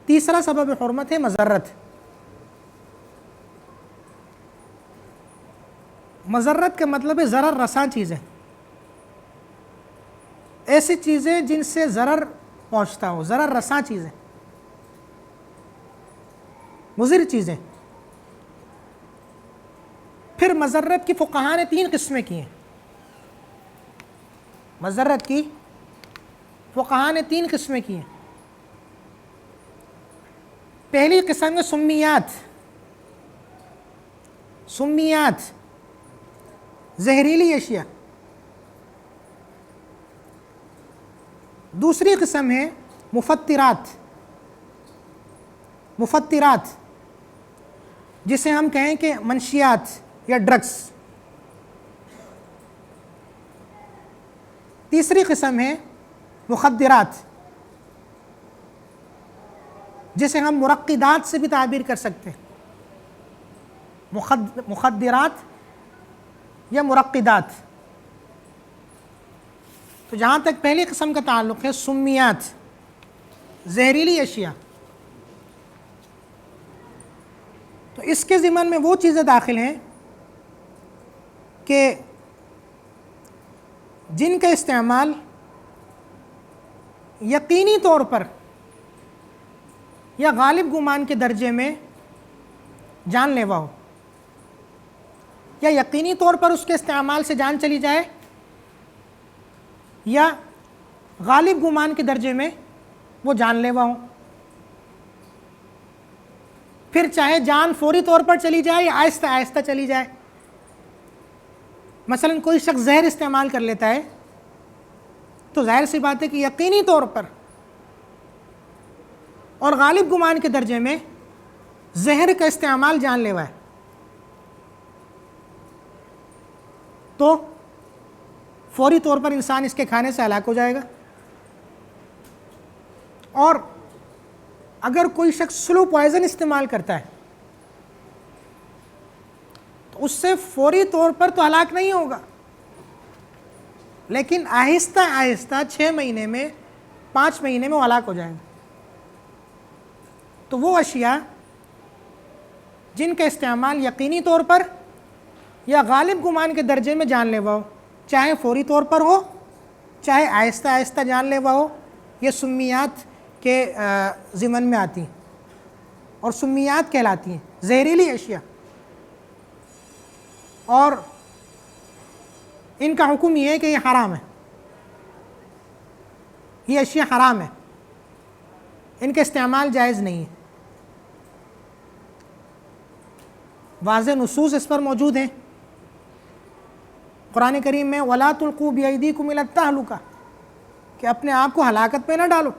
تیسرا سبب حرمت ہے مضرت. مضرت کا مطلب ہے ضرر رساں چیزیں، ایسی چیزیں جن سے ضرر پہنچتا ہو، ضرر رساں چیزیں، مضر چیزیں. پھر مضرت کی فقہاء نے 3 قسمیں کی ہیں. مضرت کی فقہاء نے 3 قسمیں کی ہیں. پہلی قسم ہے سمیات. سمیات زہریلی اشیاء. دوسری قسم ہے مفطرات. مفطرات جسے ہم کہیں کہ منشیات یا ڈرگس. تیسری قسم ہے مخدرات جسے ہم مرقدات سے بھی تعبیر کر سکتے ہیں. مخدرات یا مرقدات. تو جہاں تک پہلی قسم کا تعلق ہے سمیات زہریلی اشیاء، تو اس کے ضمن میں وہ چیزیں داخل ہیں کہ جن کا استعمال یقینی طور پر یا غالب گمان کے درجے میں جان لیوا ہو، یا یقینی طور پر اس کے استعمال سے جان چلی جائے، یا غالب گمان کے درجے میں وہ جان لیوا ہو. پھر چاہے جان فوری طور پر چلی جائے یا آہستہ آہستہ چلی جائے. مثلا کوئی شخص زہر استعمال کر لیتا ہے تو ظاہر سی بات ہے کہ یقینی طور پر اور غالب گمان کے درجے میں زہر کا استعمال جان لیوا ہے، تو فوری طور پر انسان اس کے کھانے سے ہلاک ہو جائے گا. اور اگر کوئی شخص سلو پوائزن استعمال کرتا ہے تو اس سے فوری طور پر تو ہلاک نہیں ہوگا، لیکن آہستہ آہستہ 6 مہینے میں 5 مہینے میں وہ ہلاک ہو جائے گا. تو وہ اشیاء جن کا استعمال یقینی طور پر یا غالب گمان کے درجے میں جان لیوا ہو، چاہے فوری طور پر ہو چاہے آہستہ آہستہ جان لیوا ہو، یہ سمیات کے ضمن میں آتی ہیں اور سمیات کہلاتی ہیں زہریلی اشیاء. اور ان کا حکم یہ ہے کہ یہ حرام ہے، یہ اشیاء حرام ہے، ان کا استعمال جائز نہیں ہے. واضح نصوص اس پر موجود ہیں. قرآن کریم میں وَلَا تُلْقُوا بِأَيْدِيكُمْ إِلَى التَّهْلُكَةِ کہ اپنے آپ کو ہلاکت میں نہ ڈالو.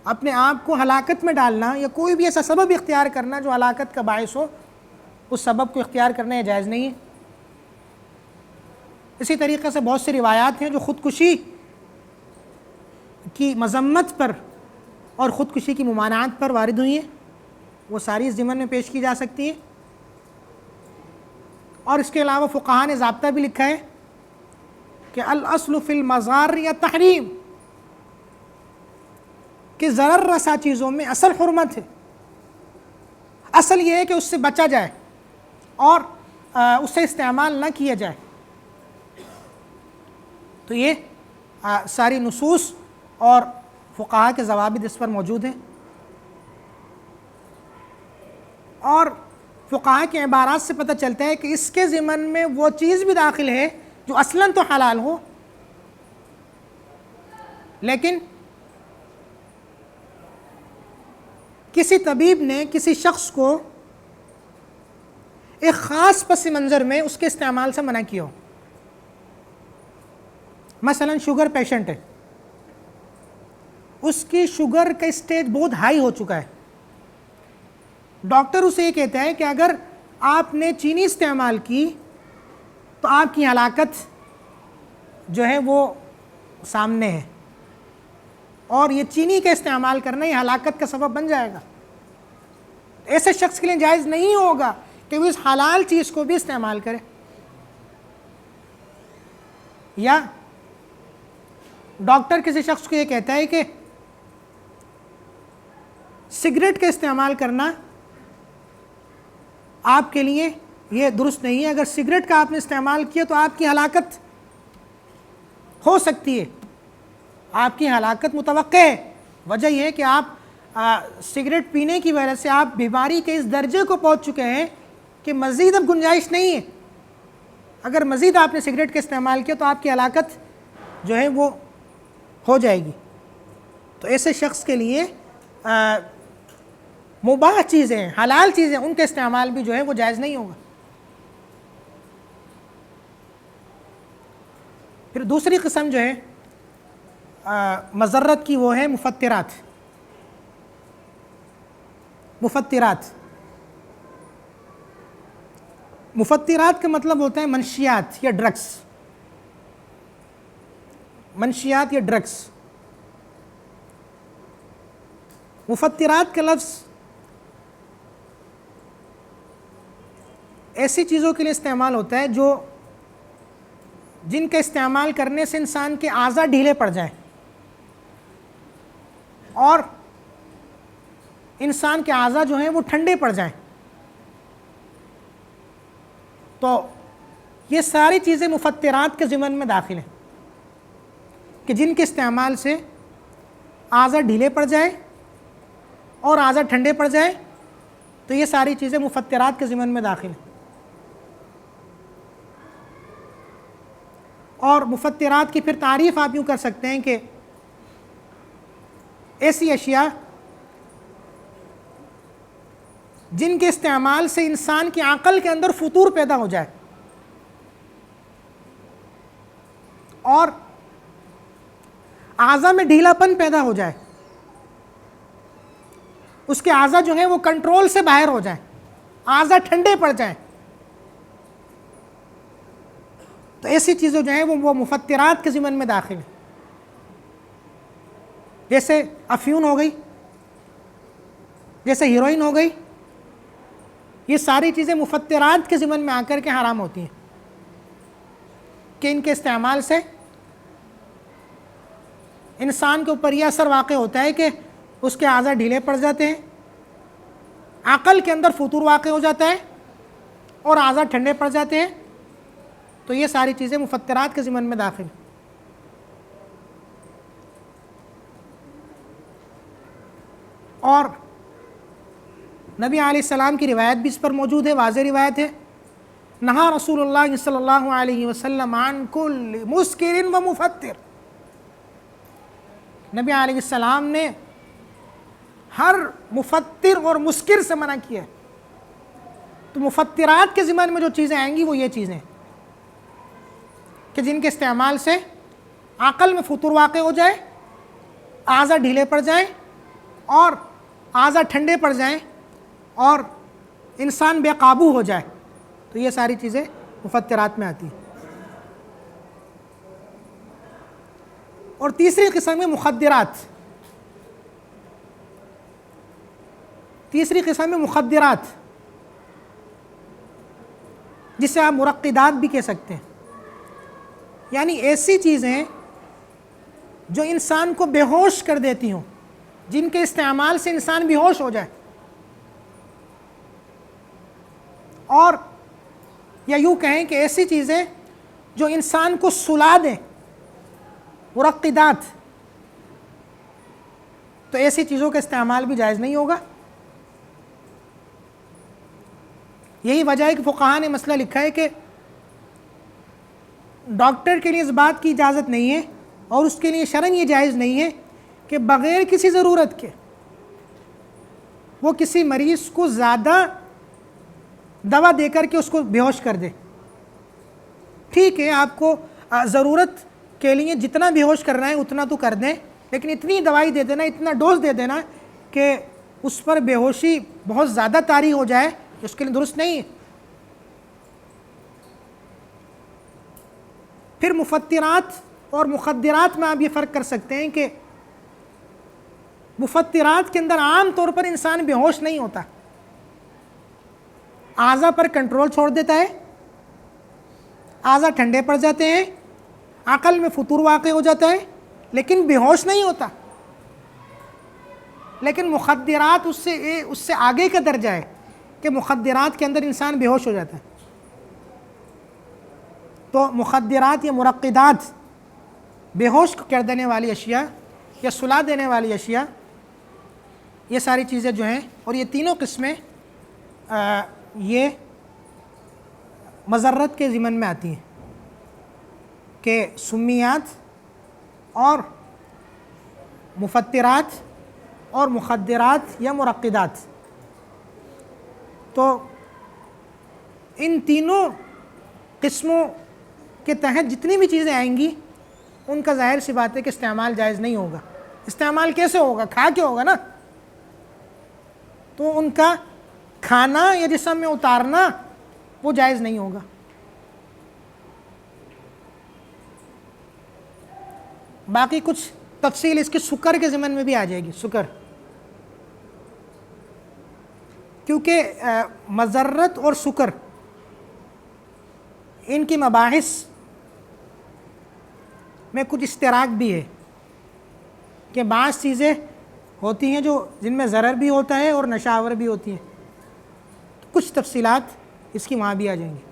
اپنے آپ کو ہلاکت میں ڈالنا یا کوئی بھی ایسا سبب اختیار کرنا جو ہلاکت کا باعث ہو، اس سبب کو اختیار کرنا یہ جائز نہیں ہے. اسی طریقے سے بہت سی روایات ہیں جو خودکشی کی مذمت پر اور خودکشی کی ممانعت پر وارد ہوئی ہیں، وہ ساری اس ضمن میں پیش کی جا سکتی ہیں. اور اس کے علاوہ فقہاء نے ضابطہ بھی لکھا ہے کہ الاصل فی المضار یا تحریم، کہ ضرر رسا چیزوں میں اصل حرمت ہے. اصل یہ ہے کہ اس سے بچا جائے اور اسے استعمال نہ کیا جائے. تو یہ ساری نصوص اور فقہاء کے ضوابط اس پر موجود ہیں. اور فقہاء کے عبارات سے پتہ چلتا ہے کہ اس کے ضمن میں وہ چیز بھی داخل ہے جو اصلاً تو حلال ہو، لیکن کسی طبیب نے کسی شخص کو ایک خاص پس منظر میں اس کے استعمال سے منع کیا ہو. مثلا شوگر پیشنٹ ہے، اس کی شوگر کا اسٹیج بہت ہائی ہو چکا ہے. ڈاکٹر اسے یہ کہتا ہے کہ اگر آپ نے چینی استعمال کی تو آپ کی ہلاکت جو ہے وہ سامنے ہے، اور یہ چینی کا استعمال کرنا یہ ہلاکت کا سبب بن جائے گا. ایسے شخص کے لیے جائز نہیں ہوگا کہ وہ اس حلال چیز کو بھی استعمال کرے. یا ڈاکٹر کسی شخص کو یہ کہتا ہے کہ سگریٹ کا استعمال کرنا آپ کے لیے یہ درست نہیں ہے. اگر سگریٹ کا آپ نے استعمال کیا تو آپ کی ہلاکت ہو سکتی ہے, آپ کی ہلاکت متوقع ہے. وجہ یہ ہے کہ آپ سگریٹ پینے کی وجہ سے آپ بیماری کے اس درجے کو پہنچ چکے ہیں کہ مزید اب گنجائش نہیں ہے. اگر مزید آپ نے سگریٹ کا استعمال کیا تو آپ کی ہلاکت جو ہے وہ ہو جائے گی. تو ایسے شخص کے لیے مباح چیزیں, حلال چیزیں, ان کا استعمال بھی جو ہے وہ جائز نہیں ہوگا. پھر دوسری قسم جو ہے مضرت کی وہ ہے مفطرات. مفطرات کا مطلب ہوتا ہے منشیات یا ڈرگس. منشیات یا ڈرگس. مفطرات کا لفظ ایسی چیزوں کے لیے استعمال ہوتا ہے جن کا استعمال کرنے سے انسان کے اعضاء ڈھیلے پڑ جائیں اور انسان کے اعضاء جو ہیں وہ ٹھنڈے پڑ جائیں. تو یہ ساری چیزیں مفطرات کے ضمن میں داخل ہیں کہ جن کے استعمال سے اعضاء ڈھیلے پڑ جائیں اور اعضاء ٹھنڈے پڑ جائیں. تو یہ ساری چیزیں مفطرات کے ضمن میں داخل ہیں. اور مفطرات کی پھر تعریف آپ یوں کر سکتے ہیں کہ ایسی اشیاء جن کے استعمال سے انسان کی عقل کے اندر فطور پیدا ہو جائے اور اعضاء میں ڈھیلا پن پیدا ہو جائے, اس کے اعضاء جو ہیں وہ کنٹرول سے باہر ہو جائیں, اعضاء ٹھنڈے پڑ جائیں. تو ایسی چیزیں جو ہیں وہ مفطرات کے ضمن میں داخل ہیں. جیسے افیون ہو گئی, جیسے ہیروئن ہو گئی, یہ ساری چیزیں مفطرات کے ضمن میں آ کر کے حرام ہوتی ہیں کہ ان کے استعمال سے انسان کے اوپر یہ اثر واقع ہوتا ہے کہ اس کے اعضاء ڈھیلے پڑ جاتے ہیں, عقل کے اندر فطور واقع ہو جاتا ہے اور اعضاء ٹھنڈے پڑ جاتے ہیں. تو یہ ساری چیزیں مفطرات کے ضمن میں داخل. اور نبی علیہ السلام کی روایت بھی اس پر موجود ہے, واضح روایت ہے. نہا رسول اللہ صلی اللہ علیہ وسلم عن کل مسکر و مفطر. نبی علیہ السلام نے ہر مفطر اور مسکر سے منع کیا. تو مفطرات کے ضمن میں جو چیزیں آئیں گی وہ یہ چیزیں کہ جن کے استعمال سے عقل میں فطور واقع ہو جائے, اعضاء ڈھیلے پڑ جائیں اور اعضاء ٹھنڈے پڑ جائیں اور انسان بے قابو ہو جائے. تو یہ ساری چیزیں مفطرات میں آتی ہیں. اور تیسری قسم ہے مخدرات. تیسری قسم میں مخدرات جسے آپ مرقدات بھی کہہ سکتے ہیں, یعنی ایسی چیزیں جو انسان کو بے ہوش کر دیتی ہوں, جن کے استعمال سے انسان بے ہوش ہو جائے, اور یا یوں کہیں کہ ایسی چیزیں جو انسان کو سلا دیں, مرقدات. تو ایسی چیزوں کا استعمال بھی جائز نہیں ہوگا. یہی وجہ ہے کہ فقہاء نے مسئلہ لکھا ہے کہ ڈاکٹر کے لیے اس بات کی اجازت نہیں ہے اور اس کے لیے شرعاً یہ جائز نہیں ہے کہ بغیر کسی ضرورت کے وہ کسی مریض کو زیادہ دوا دے کر کے اس کو بے ہوش کر دے. ٹھیک ہے, آپ کو ضرورت کے لیے جتنا بے ہوش کرنا ہے اتنا تو کر دیں, لیکن اتنی دوائی دے دینا, اتنا ڈوز دے دینا کہ اس پر بے ہوشی بہت زیادہ طاری ہو جائے, اس کے لیے درست نہیں ہے. پھر مفطرات اور مخدرات میں آپ یہ فرق کر سکتے ہیں کہ مفطرات کے اندر عام طور پر انسان بے ہوش نہیں ہوتا, اعضاء پر کنٹرول چھوڑ دیتا ہے, اعضاء ٹھنڈے پڑ جاتے ہیں, عقل میں فطور واقع ہو جاتا ہے, لیکن بے ہوش نہیں ہوتا. لیکن مخدرات اس سے آگے کا درجہ ہے کہ مخدرات کے اندر انسان بے ہوش ہو جاتا ہے. تو مخدرات یا مرقدات، بے ہوش کر دینے والی اشیاء یا سلا دینے والی اشیاء، یہ ساری چیزیں جو ہیں، اور یہ تینوں قسمیں یہ مضرت کے ضمن میں آتی ہیں کہ سمیات اور مفترات اور مخدرات یا مرقدات. تو ان تینوں قسموں کے تحت جتنی بھی چیزیں آئیں گی ان کا ظاہر سی بات ہے کہ استعمال جائز نہیں ہوگا. استعمال کیسے ہوگا؟ کھا کے ہوگا نا. تو ان کا کھانا یا جسم میں اتارنا وہ جائز نہیں ہوگا. باقی کچھ تفصیل اس کے سکر کے ضمن میں بھی آ جائے گی. سکر، کیونکہ مضرت اور سکر ان کی مباحث میں کچھ اشتراک بھی ہے کہ بعض چیزیں ہوتی ہیں جو جن میں ضرر بھی ہوتا ہے اور نشہ آور بھی ہوتی ہیں. کچھ تفصیلات اس کی وہاں بھی آ جائیں گی.